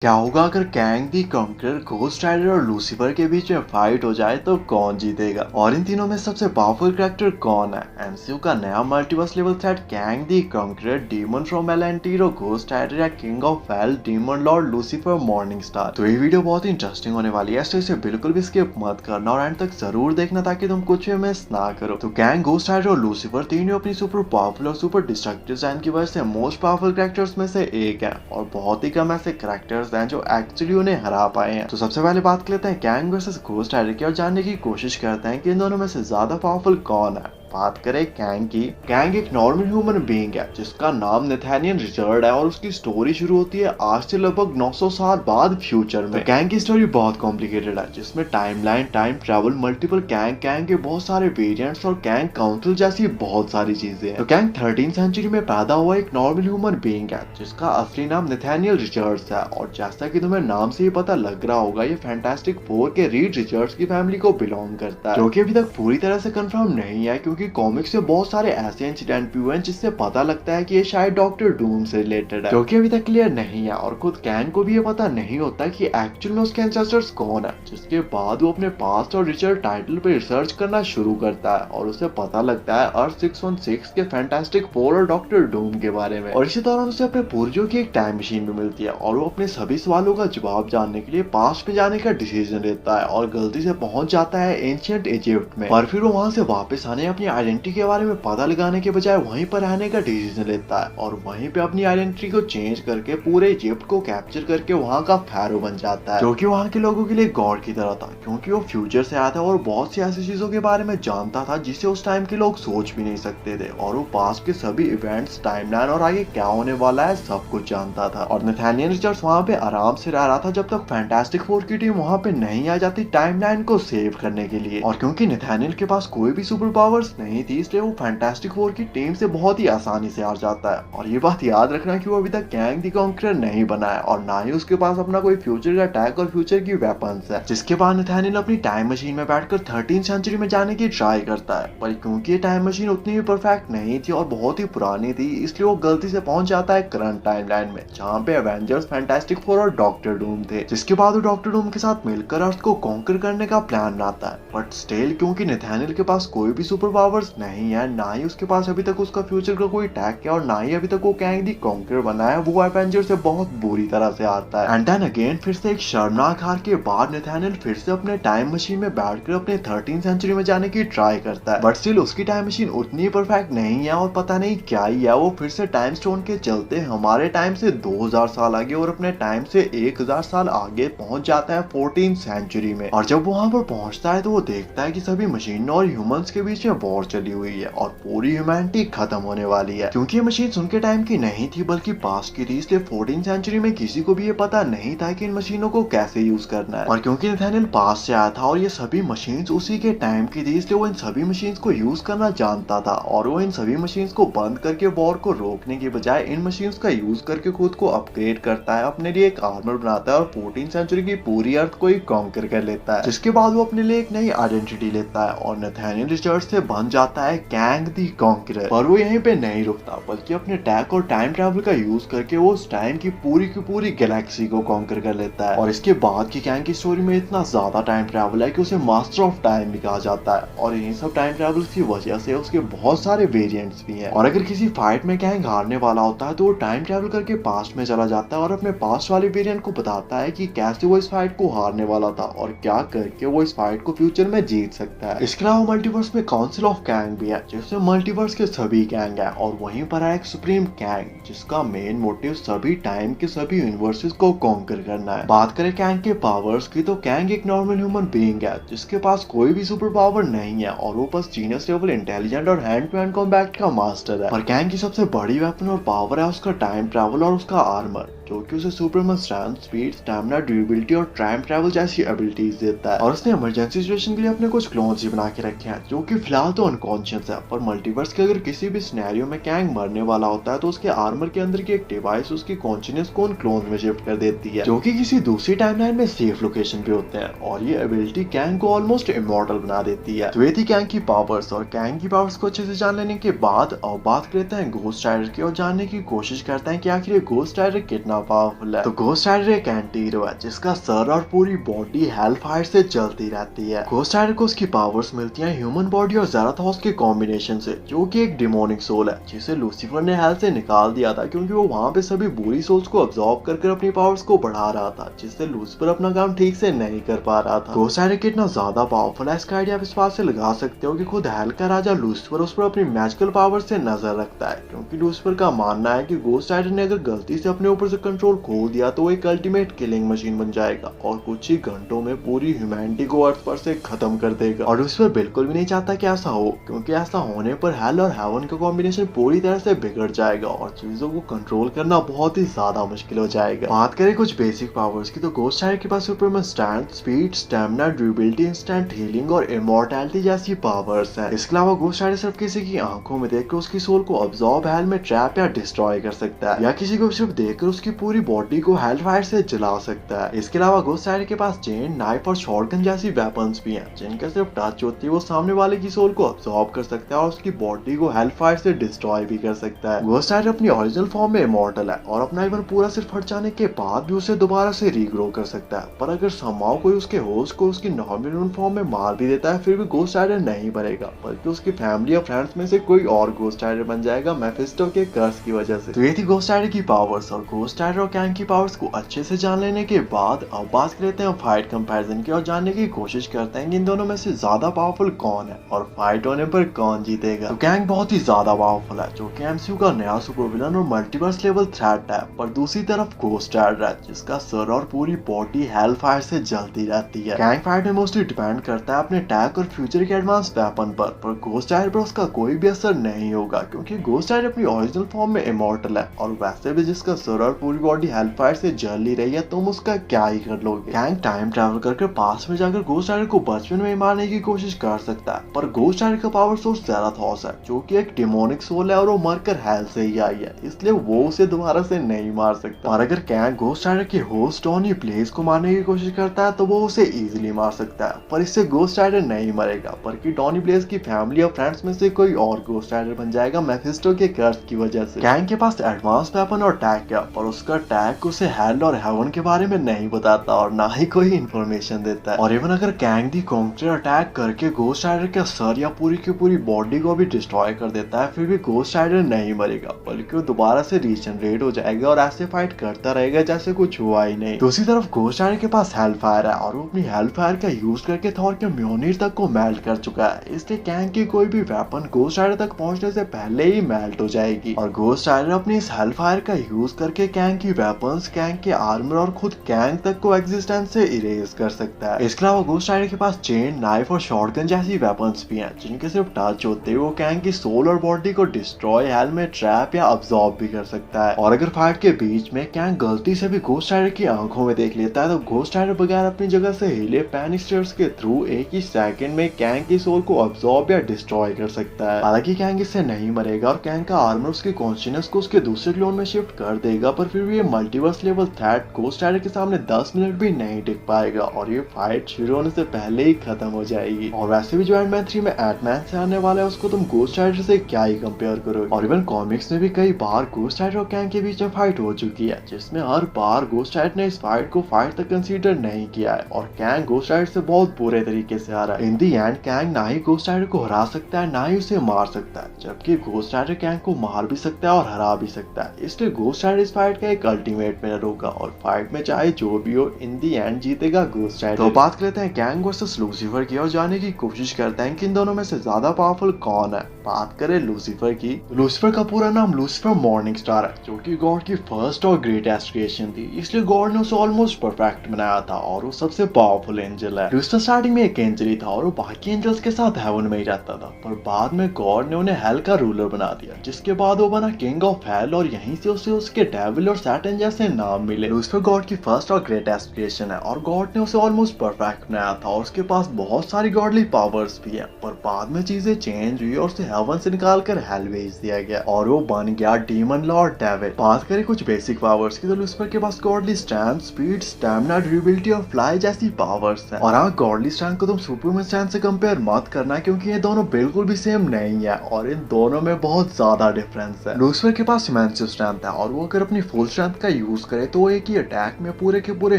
क्या होगा अगर Kang the conqueror, ghost rider और लूसीफर के बीच में फाइट हो जाए तो कौन जीतेगा? और इन तीनों में सबसे पावरफुल कैरेक्टर कौन है? एमसीयू का नया multiverse level threat Kang the Conqueror, demon from एलेंटीरो, घोस्ट राइडर या King of Hell, demon lord Lucifer, morning star. तो ये वीडियो बहुत ही इंटरेस्टिंग होने वाली है, तो इसे बिल्कुल भी स्किप मत करना और एंड तक जरूर देखना ताकि तुम कुछ भी मिस ना करो। तो कैंग, घोस्ट राइडर और लूसीफर तीनों अपनी सुपर पावरफुल और सुपर डिस्ट्रक्टिव डिजाइन की वजह से मोस्ट पावरफुल कैरेक्टर्स में से एक है और बहुत ही कम ऐसे कैरेक्टर्स हैं जो एक्चुअली उन्हें हरा पाए हैं। तो सबसे पहले बात कर लेते हैं कैंग वर्सेस घोस्ट राइडर की और जानने की कोशिश करते हैं कि इन दोनों में से ज्यादा पावरफुल कौन है। बात करें कैंग की, कैंग एक नॉर्मल ह्यूमन बीइंग है जिसका नाम नेथानियल रिचर्ड है और उसकी स्टोरी शुरू होती है आज से लगभग 900 साल बाद फ्यूचर में। तो कैंग की स्टोरी बहुत कॉम्प्लिकेटेड है जिसमें timeline, time travel, multiple Kang, Kang के बहुत सारे वेरिएंट्स और कैंग काउंसिल जैसी बहुत सारी चीजें हैं। तो कैंग 13th सेंचुरी में पैदा हुआ एक नॉर्मल ह्यूमन बीइंग है जिसका असली नाम नेथानियल रिचर्ड्स है और जैसा कि तुम्हें नाम से ही पता लग रहा होगा ये फैंटास्टिक फोर के रीड रिचर्ड्स की फैमिली को बिलोंग करता है, जो कि अभी तक पूरी तरह से कंफर्म नहीं है क्योंकि कॉमिक्स से बहुत सारे ऐसे इंसिडेंट भी हुए हैं जिससे पता लगता है कि ये शायद डॉक्टर डूम से रिलेटेड है, जो कि अभी तक क्लियर नहीं है। और खुद कैंग को भी ये पता नहीं होता कि एक्चुअल में उसके एंसेस्टर्स कौन है, जिसके बाद वो अपने पास्ट और रिचर्ड टाइटल पे रिसर्च करना शुरू करता है और उसे पता लगता है अर्थ 616 के फैंटास्टिक फोर और डॉक्टर डूम के बारे में। और इसी दौरान उसे अपने पूर्वजों की एक टाइम मशीन भी मिलती है और वो अपने सभी सवालों का जवाब जानने के लिए पास्ट में जाने का डिसीजन लेता है और गलती से पहुंच जाता है एंशिएंट इजिप्ट में। और फिर वो वहां से वापस आने अपनी आइडेंटिटी के बारे में पता लगाने के बजाय वहीं पर रहने का डिसीजन लेता है और वहीं पे अपनी आइडेंटिटी को चेंज करके पूरे इजिप्ट को कैप्चर करके वहां का फैरो बन जाता है, जो कि वहां के लोगों के लिए गॉड की तरह था क्योंकि वो फ्यूचर से आया था और बहुत सी ऐसी चीजों के बारे में जानता था जिसे उस टाइम के लोग सोच भी नहीं सकते थे। और वो पास्ट के सभी इवेंट्स, टाइमलाइन और आगे क्या होने वाला है सब कुछ जानता था। और नेथानियल रिचर्ड्स वहां पे आराम से रह रहा था जब तक फैंटास्टिक फोर की टीम वहां पे नहीं आ जाती टाइमलाइन को सेव करने के लिए। और क्योंकि नेथानियल के पास कोई भी सुपर पावर्स नहीं थी इसलिए वो फैंटास्टिक फोर की टीम से बहुत ही आसानी से हार जाता है। और ये बात याद रखना कि वो अभी तक कैंग दी कॉन्करर नहीं बना है और ना ही उसके पास अपना कोई फ्यूचर का अटैक और फ्यूचर की वेपन्स है, जिसके बाद नेथानियल अपनी टाइम मशीन में बैठकर 13th सेंचुरी में जाने की ट्राई करता है। पर क्योंकि ये टाइम मशीन उतनी भी परफेक्ट नहीं थी और बहुत ही पुरानी थी इसलिए वो गलती से पहुंच जाता है करंट टाइमलाइन में जहाँ पे एवेंजर्स, फैंटास्टिक फोर और डॉक्टर डूम थे, जिसके बाद वो डॉक्टर डूम के साथ मिलकर अर्थ को कॉन्कर करने का प्लान बनाता है। बट स्टिल क्योंकि नेथानियल के पास कोई भी सुपर पावर्स नहीं है, ना ही उसके पास अभी तक उसका फ्यूचर का कोई टैग है और ना ही अभी तक वो कैंग दी कॉन्कर बना है, वो एवेंजर से बहुत बुरी तरह से हारता है। एंड देन अगेन फिर से एक शर्मनाक हार के बाद नेथानियल फिर से अपने टाइम मशीन में बैठकर अपने 13th सेंचुरी में जाने की ट्राई करता है। बट स्टिल उसकी टाइम मशीन उतनी परफेक्ट नहीं है और पता नहीं क्या ही है, वो फिर से टाइम स्टोन के चलते हमारे टाइम से 2000 साल आगे और अपने टाइम से 1000 साल आगे पहुंच जाता है 14th सेंचुरी में। और जब वहां पर पहुंचता है तो वो देखता है कि सभी मशीनों और ह्यूमंस के बीच में वॉर चली हुई है और पूरी ह्यूमैनिटी खत्म होने वाली है। क्योंकि ये मशीन उनके टाइम की नहीं थी बल्कि पास्ट की थी, इसलिए 14th सेंचुरी में किसी को भी ये पता नहीं था कि इन मशीनों को कैसे यूज करना है। और क्योंकि नेथानियल पास्ट से आया था और ये सभी मशीन्स उसी के टाइम की थी इसलिए वो इन सभी मशीन्स को यूज करना जानता था और वो इन सभी मशीन्स को बंद करके वॉर को रोकने के बजाय इन मशीन्स का यूज करके खुद को अपग्रेड करता है, अपने लिए एक आर्मर बनाता है और 14th सेंचुरी की पूरी अर्थ को ही कॉन्कर कर लेता है, जिसके बाद वो अपने लिए एक नई आइडेंटिटी लेता है और नेथानियल रिचर्ड्स से बन जाता है कैंग दी कॉन्करर। पर वो यहीं पे नहीं रुकता बल्कि अपने टैग और टाइम ट्रैवल का यूज करके वो उस टाइम की पूरी गैलेक्सी को कॉन्कर कर लेता है। और इसके बाद की कैंग की स्टोरी में इतना ज्यादा टाइम ट्रैवल है कि उसे मास्टर ऑफ टाइम भी कहा जाता है और यही सब टाइम ट्रैवल की वजह से उसके बहुत सारे वेरिएंट्स भी हैं। और अगर किसी फाइट में कैंग हारने वाला होता है तो वो टाइम ट्रैवल करके पास्ट में चला जाता है और अपने पास्ट वाले वेरिएंट को बताता है कि कैसे वो इस फाइट को हारने वाला था और क्या करके वो इस फाइट को फ्यूचर में जीत सकता है। इसके अलावा मल्टीवर्स में काउंसिल ऑफ कैंग भी है जिसमें मल्टीवर्स के सभी कैंग है और वहीं पर है एक सुप्रीम कैंग जिसका मेन मोटिव सभी टाइम के सभी यूनिवर्सेस को कॉन्कर करना है। बात करें कैंग के पावर्स की तो कैंग एक नॉर्मल ह्यूमन बीइंग है जिसके पास कोई भी सुपर पावर नहीं है और वो बस जीनियस लेवल इंटेलिजेंट और हैंड टू हैंड कॉम्बैट का मास्टर है। और कैंग की सबसे बड़ी वेपन और पावर है उसका टाइम ट्रैवल और उसका आर्मर, जो कि उसे Superman strength, speed, stamina, durability और टाइम ट्रैवल जैसी एबिलिटीज देता है। और उसने इमरजेंसी सिचुएशन के लिए अपने कुछ क्लोन्स ही बना के रखे हैं जो कि फिलहाल तो अनकॉन्शियस है, पर मल्टीवर्स के अगर किसी भी सिनेरियो में कैंग मरने वाला होता है तो उसके आर्मर के अंदर की एक डिवाइस उसकी कॉन्शियसनेस को उन क्लोन्स में शिफ्ट कर देती है, जो कि किसी दूसरी टाइमलाइन में सेफ लोकेशन पे होते हैं। और ये एबिलिटी कैंग को ऑलमोस्ट इमॉर्टल बना देती है। तो ये थी कैंग की पावर्स। और कैंग की पावर्स को अच्छे से जान लेने के बाद अब बात करते हैं घोस्ट राइडर की और जानने की कोशिश करते हैं कि आखिर घोस्ट राइडर कितना ज्यादा पावरफुल है। तो घोस्ट राइडर एक एंटी हीरो है जिसका सर और पूरी बॉडी हेल फायर से जलती रहती है। घोस्ट राइडर को उसकी पावर्स मिलती हैं ह्यूमन बॉडी और ज़राथोस के कॉम्बिनेशन से, जो कि एक डिमोनिक सोल है जिसे लूसीफर ने हेल से निकाल दिया था क्योंकि वो वहां पे सभी बुरी सोल्स को अब्सॉर्ब कर अपनी पावर्स को बढ़ा रहा था, जिससे लूसीफर अपना काम ठीक से नहीं कर पा रहा था। घोस्ट राइडर कितना ज्यादा पावरफुल है इसका आइडिया आप इस बात से लगा सकते हो कि खुद हेल का राजा लूसीफर उस पर अपनी मैजिकल पावर से नजर रखता है, क्योंकि लूसीफर का मानना है कि घोस्ट राइडर ने अगर गलती से अपने ऊपर से कंट्रोल खो दिया तो वो एक अल्टीमेट किलिंग मशीन बन जाएगा और कुछ ही घंटों में पूरी ह्यूमैनिटी को अर्थ पर से खत्म कर देगा। और लूसीफर बिल्कुल भी नहीं चाहता कि ऐसा हो, क्योंकि ऐसा होने पर हेल और हेवन का कॉम्बिनेशन पूरी तरह से बिगड़ जाएगा और चीजों को कंट्रोल करना बहुत ही ज्यादा मुश्किल हो जाएगा। बात करें कुछ बेसिक पावर्स की तो घोस्ट राइडर के पास Superman strength, speed, stamina, durability, instant healing और इमॉर्टैलिटी जैसी पावर्स हैं। इसके अलावा घोस्ट राइडर सिर्फ किसी की आंखों में देखकर उसकी सोल को अब्सॉर्ब हेल में ट्रैप या डिस्ट्रॉय कर सकता है, या किसी को सिर्फ देखकर उसकी पूरी बॉडी को हेल फायर से जला सकता है। इसके अलावा घोस्ट राइडर के पास चेन, नाइफ और शॉटगन जैसी वेपन्स भी हैं, जिनका सिर्फ टच होती है वो सामने वाले की सोल को अब्सॉर्ब कर सकता है और उसकी बॉडी को हेल फायर से डिस्ट्रॉय भी कर सकता है। घोस्ट राइडर अपनी ओरिजिनल फॉर्म में इमॉर्टल है और अपना इवन पूरा सिर्फ हट जाने के बाद भी उसे दोबारा से रीग्रो कर सकता है, पर अगर समहाउ कोई उसके होस्ट को उसकी नॉर्मल फॉर्म में मार भी देता है फिर भी घोस्ट राइडर नहीं मरेगा, बल्कि उसकी फैमिली और फ्रेंड्स में से कोई और घोस्ट राइडर बन जाएगा मेफिस्टो के कर्स की वजह से। तो ये थी घोस्ट राइडर की पावर्स, और घोस्ट राइडर और कैंग की पावर्स को अच्छे से जान लेने के बाद अब बात करते हैं फाइट कंपैरिजन की और जानने की कोशिश करते हैं कि इन दोनों में से ज्यादा पावरफुल कौन है और फाइट होने पर कौन जीतेगा। तो कैंग बहुत ही ज्यादा पावरफुल है, जो कि एमसीयू का नया सुपर विलन और मल्टीवर्स लेवल थ्रेट है, पर दूसरी तरफ घोस्ट राइडर है जिसका सर और पूरी बॉडी हेल फायर से जलती रहती है। कैंग फाइट में मोस्टली डिपेंड करता है अपने अटैक और फ्यूचर के एडवांस वेपन पर घोस्ट राइडर पर उसका कोई भी असर नहीं होगा, क्योंकि घोस्ट राइडर अपनी ओरिजिनल फॉर्म में इमॉर्टल है और वैसे भी जिसका सर और पूरी बॉडी हेल फायर से जल ही रही है तुम उसका क्या ही कर लोगे। कैंग टाइम ट्रैवल करके पास में जाकर घोस्ट राइडर को बचपन में मारने की कोशिश कर सकता है, पर घोस्ट राइडर का पावर सोर्स ज़ेराथोस है, जो कि एक डिमोनिक सोल है और वो मरकर हेल से ही आई है, इसलिए वो उसे दोबारा से नहीं मार सकता। और अगर कैंग घोस्ट राइडर के होस्ट डॉनी ब्लेज को मारने की कोशिश करता है तो वो उसे इजीली मार सकता है, पर इससे घोस्ट राइडर नहीं मरेगा, बल्कि डॉनी ब्लेज की फैमिली और फ्रेंड्स में से कोई और घोस्ट राइडर बन जाएगा मेफिस्टो के कर्स की वजह से। कैंग के पास एडवांस वेपन और अटैक है, पर उसका अटैक उसे हेल और हेवन के बारे में नहीं बताता और ना ही कोई इन्फॉर्मेशन देता है। और इवन अगर कैंग दी कॉन्करर अटैक करके घोस्ट राइडर का सर या पूरी की पूरी बॉडी को भी डिस्ट्रॉय कर देता है फिर भी घोस्ट राइडर नहीं मरेगा, बल्कि वो दोबारा से रीजनरेट हो जाएगा और ऐसे फाइट करता रहेगा जैसे कुछ हुआ ही नहीं। दूसरी तरफ घोस्ट राइडर के पास हेल फायर है और वो अपनी हेल फायर का यूज करके थॉर के म्योनिर तक को मेल्ट कर चुका है, इसलिए कैंग की कोई भी वेपन घोस्ट राइडर तक पहुंचने से पहले ही मेल्ट हो जाएगी। और घोस्ट राइडर अपनी इस हेल फायर का यूज करके कैंग की वेपन्स, कैंग के आर्मर और खुद कैंग तक को एग्जिस्टेंस से इरेज कर सकता है। इसके अलावा घोस्ट राइडर के पास चेन, नाइफ और शॉटगन जैसी वेपन्स भी हैं, जिनके सिर्फ टच होते हुए वो कैंग की सोल और बॉडी को डिस्ट्रॉय, हेल में ट्रैप या अब्सॉर्ब भी कर सकता है। और अगर फाइट के बीच में कैंग गलती से भी घोस्ट राइडर की आंखों में देख लेता है तो घोस्ट राइडर बगैर अपनी जगह से हिले पैनिक स्टेयर्स के थ्रू एक ही सेकंड में कैंग की सोल को अब्सॉर्ब या डिस्ट्रॉय कर सकता है। हालांकि कैंग इससे नहीं मरेगा और कैंग का आर्मर उसकी कॉन्शियसनेस को उसके दूसरे क्लोन में शिफ्ट कर देगा, पर फिर भी ये multiverse level threat ghost rider के सामने 10 मिनट भी नहीं टिक पाएगा और ये फाइट शुरू होने से पहले ही खत्म हो जाएगी। और वैसे भी जो एंटमैन 3 में एटमैन से आने वाला है उसको तुम घोस्ट राइडर से क्या ही कंपेयर करोगे। और इवन कॉमिक्स में भी कई बार घोस्ट राइडर और कैंग के बीच में फाइट हो चुकी है, जिसमें हर बार घोस्ट राइडर ने इस फाइट को फाइट तक कंसीडर नहीं किया है और कैंग घोस्ट राइडर से बहुत बुरे तरीके से हारा है। इन दी एंड कैंग ना ही घोस्ट राइडर को हरा सकता है ना ही उसे मार सकता है, जबकि घोस्ट राइडर कैंग को मार भी सकता है और हरा भी सकता है, इसलिए घोस्ट राइडर इस फाइट का एक अल्टीमेट विनर होगा और फाइट में चाहे जो भी हो इन दी एंड जीतेगा घोस्ट राइडर। तो बात करते हैं कैंग वर्सेस लूसीफर की और जानने की कोशिश करते हैं कि इन दोनों में से ज्यादा पावरफुल कौन है। बात करें लूसीफर की, लूसीफर का पूरा नाम लूसीफर मॉर्निंग स्टार है, जो कि गॉड की फर्स्ट और ग्रेटेस्ट क्रिएशन थी, इसलिए गॉड ने उसे ऑलमोस्ट परफेक्ट बनाया था और वो सबसे पावरफुल एंजल है। लूसीफर स्टार्टिंग में एक एंजल ही था और वो बाकी एंजल्स के साथ हेवन में ही रहता था, पर बाद में गॉड ने उन्हें हेल का रूलर बना दिया, जिसके बाद वो बना किंग ऑफ हेल और यहीं से उसे उसके डेविल और सैटन जैसे नाम मिले। लूसीफर गॉड की फर्स्ट और ग्रेटेस्ट क्रिएशन है और गॉड ने उसे ऑलमोस्ट परफेक्ट बनाया था और उसके पास बहुत सारी गॉडली पावर्स भी है, पर बाद में चीजें चेंज हुई और उसे हेवन से निकालकर हेल भेज दिया गया और वो बन गया डीमन लॉर्ड डेविल। बात करें कुछ बेसिक पावर्स की तो लूसीफर के पास godly strength, speed, stamina, durability और फ्लाई जैसी पावर्स हैं। और हाँ, गॉडली स्ट्रेंथ को तुम सुपरमैन स्ट्रेंथ से कंपेयर मत करना, क्योंकि ये दोनों बिल्कुल भी सेम नहीं है और इन दोनों में बहुत ज्यादा डिफरेंस है। लूसीफर के पास इमेंसिव स्ट्रेंथ है और वो अगर अपनी फुल स्ट्रेंथ का यूज करे तो वो एक ही अटैक में पूरे के पूरे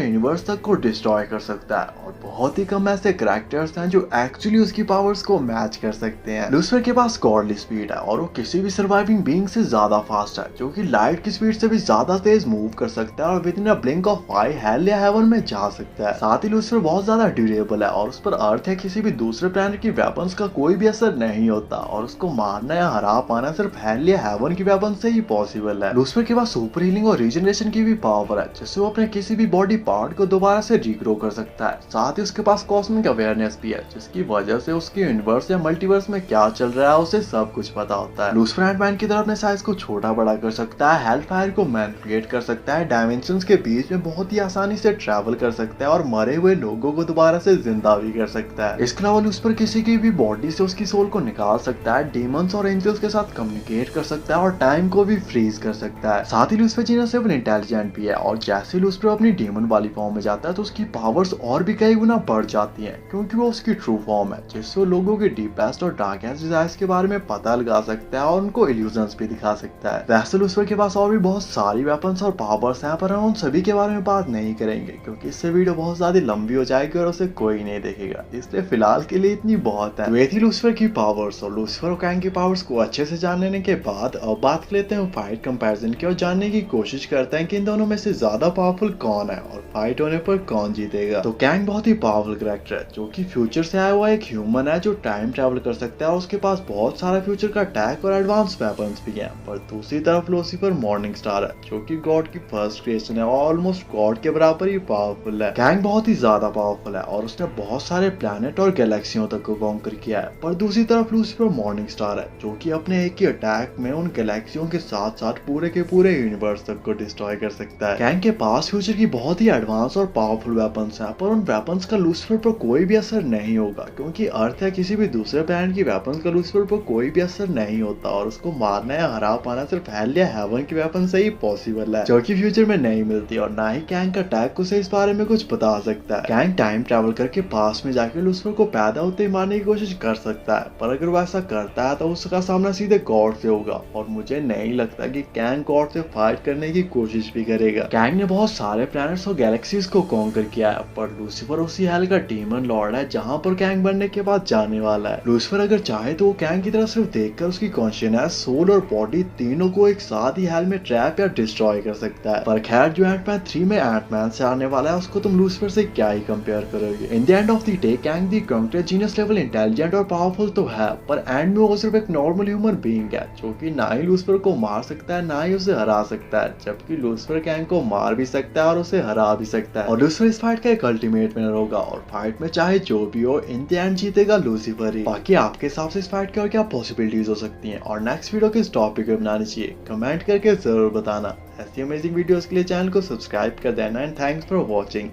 यूनिवर्स तक को डिस्ट्रॉय कर सकता है और बहुत ही कम ऐसे कैरेक्टर्स हैं जो एक्चुअली उसकी पावर्स को मैच कर सकते हैं। लूसीफर के पास गॉडली स्पीड है और वो किसी भी सर्वाइविंग बीइंग से ज्यादा फास्ट है, जो कि लाइट की स्पीड से भी ज्यादा तेज मूव कर सकता है और with in a blink of I hello या हेवन में जा सकता है। साथ ही लूसीफर बहुत ज्यादा ड्यूरेबल है और उस पर अर्थ या किसी भी दूसरे प्लैनेट की वेपन्स का कोई भी असर नहीं होता और उसको मारना या हरा पाना सिर्फ हेल या हेवन की वेपन से ही पॉसिबल है। लूसीफर के पास सुपर हीलिंग और रीजनरेशन की भी पावर है, जिससे वो अपने किसी भी बॉडी पार्ट को दोबारा से रीग्रो कर सकता है। साथ ही उसके पास कॉस्मिक अवेयरनेस भी है, जिसकी वजह से उसके यूनिवर्स या मल्टीवर्स में क्या चल रहा है उसे सब कुछ पता होता है। लूसीफर एंटमैन की तरह अपने साइज को छोटा बड़ा कर सकता है, हेलफायर को मैनिपुलेट कर सकता है, डायमेंशंस के बीच में बहुत ही आसानी से ट्रैवल कर सकता है और मरे हुए लोगों को दोबारा से जिंदा भी कर सकता है। इसके अलावा लूसीफर किसी की भी बॉडी से उसकी सोल को निकाल सकता है, डीमंस और एंजल्स के साथ कम्युनिकेट कर सकता है और टाइम को भी फ्रीज कर सकता है। साथ ही लूसीफर जीनस लेवल इंटेलिजेंट भी है और जैसे लूसीफर अपनी डीमन वाली फॉर्म में जाता है तो उसकी पावर्स और भी कई गुना बढ़ जाती हैं, क्योंकि वो उसकी ट्रू फॉर्म है, जिससे वो लोगों के डीपेस्ट और डार्केस्ट डिजायर्स के बारे में पता लगा सकता है और उनको इल्यूजन्स भी दिखा सकता है। वैसे लूसीफर के पास और भी बहुत सारी वेपन्स और पावर्स हैं, पर हम उन सभी के बारे में बात नहीं करेंगे क्योंकि इससे वीडियो बहुत ज्यादा लंबी हो जाएगी और उसे कोई नहीं देखेगा, इसलिए फिलहाल के लिए इतनी बहुत है। वे थी लूसीफर की पावर्स और लूसीफर और कैंग की पावर्स को अच्छे से जान लेने के बाद अब बात कर लेते हैं फाइट कंपैरिजन की और जानने की कोशिश करते हैं कि इन दोनों में से ज्यादा पावरफुल कौन है और फाइट होने पर कौन जीतेगा। तो कैंग बहुत ही पावरफुल कैरेक्टर है, जो कि फ्यूचर से आया हुआ एक ह्यूमन है जो टाइम ट्रैवल कर सकता है और उसके पास बहुत सारा फ्यूचर का अटैक और एडवांस वेपन्स भी हैं। पर दूसरी तरफ लूसीफर मॉर्निंग स्टार है, जो कि गॉड की फर्स्ट क्रिएशन है और ऑलमोस्ट गॉड के बराबर ही पावरफुल है। कैंग बहुत ही ज्यादा पावरफुल है और उसने बहुत सारे प्लैनेट और गैलेक्सियों तक को कॉन्कर किया है। पर दूसरी तरफ लूसीफर मॉर्निंग स्टार है, जो कि अपने एक ही अटैक में उन गैलेक्सियों के साथ साथ पूरे के पूरे यूनिवर्स तक को डिस्ट्रॉय कर सकता है। कैंग के पास फ्यूचर की बहुत ही एडवांस और पावरफुल वेपन्स हैं, पर उन वेपन्स का लूसीफर पर कोई भी असर नहीं होगा, क्योंकि अर्थ या किसी भी दूसरे प्लैनेट की वेपन्स का लूसीफर पर कोई भी असर नहीं होता और उसको मारना या हरा पाना सिर्फ हेल या हेवन की वेपन से ही पॉसिबल है, जो कि फ्यूचर में नहीं मिलती और ना ही कैंग का अटैक उसे इस बारे में कुछ बता सकता है। कैंग टाइम ट्रैवल करके पास में जाके लूसीफर को पैदा होते ही मारने की कोशिश कर सकता है, पर अगर वो ऐसा करता है तो उसका सामना सीधे गॉड से होगा और मुझे नहीं लगता कि कैंग गॉड से फाइट करने की कोशिश भी करेगा। कैंग ने बहुत सारे प्लैनेट्स और गैलेक्सीज को कॉन्कर किया है, पर लूसीफर उसी हेल का डीमन लॉर्ड है जहां पर कैंग बनने के बाद जाने वाला है। लूसीफर अगर चाहे तो वो कैंग की तरफ सिर्फ देखकर उसकी कॉन्शियसनेस, सोल और बॉडी तीनों को एक साथ ही हेल में ट्रैप या डिस्ट्रॉय कर सकता है। पर खैर, जो एंटमैन 3 में एंटमैन से आने वाला है उसको तुम लूसीफर से क्या ही कंपेयर करोगे। In the end of the day Kang the conqueror genius level intelligent और पावरफुल तो है, पर एंड में वो सिर्फ एक नॉर्मल ह्यूमन बीइंग है, जो कि ना ही लूसीफर को मार सकता है ना ही उसे हरा सकता है, जबकि लूसीफर कैंग को मार भी सकता है और उसे हरा भी सकता है। और लूसीफर इस फाइट का एक अल्टीमेट विनर होगा और फाइट में चाहे जो भी हो इन द एंड जीतेगा लूसीफर ही। बाकी आपके हिसाब से इस फाइट की और क्या पॉसिबिलिटीज हो सकती हैं और नेक्स्ट वीडियो किस टॉपिक पे बनानी चाहिए, कमेंट करके जरूर बताना। ऐसी अमेजिंग वीडियोस के लिए चैनल को सब्सक्राइब कर देना एंड थैंक्स फॉर वॉचिंग।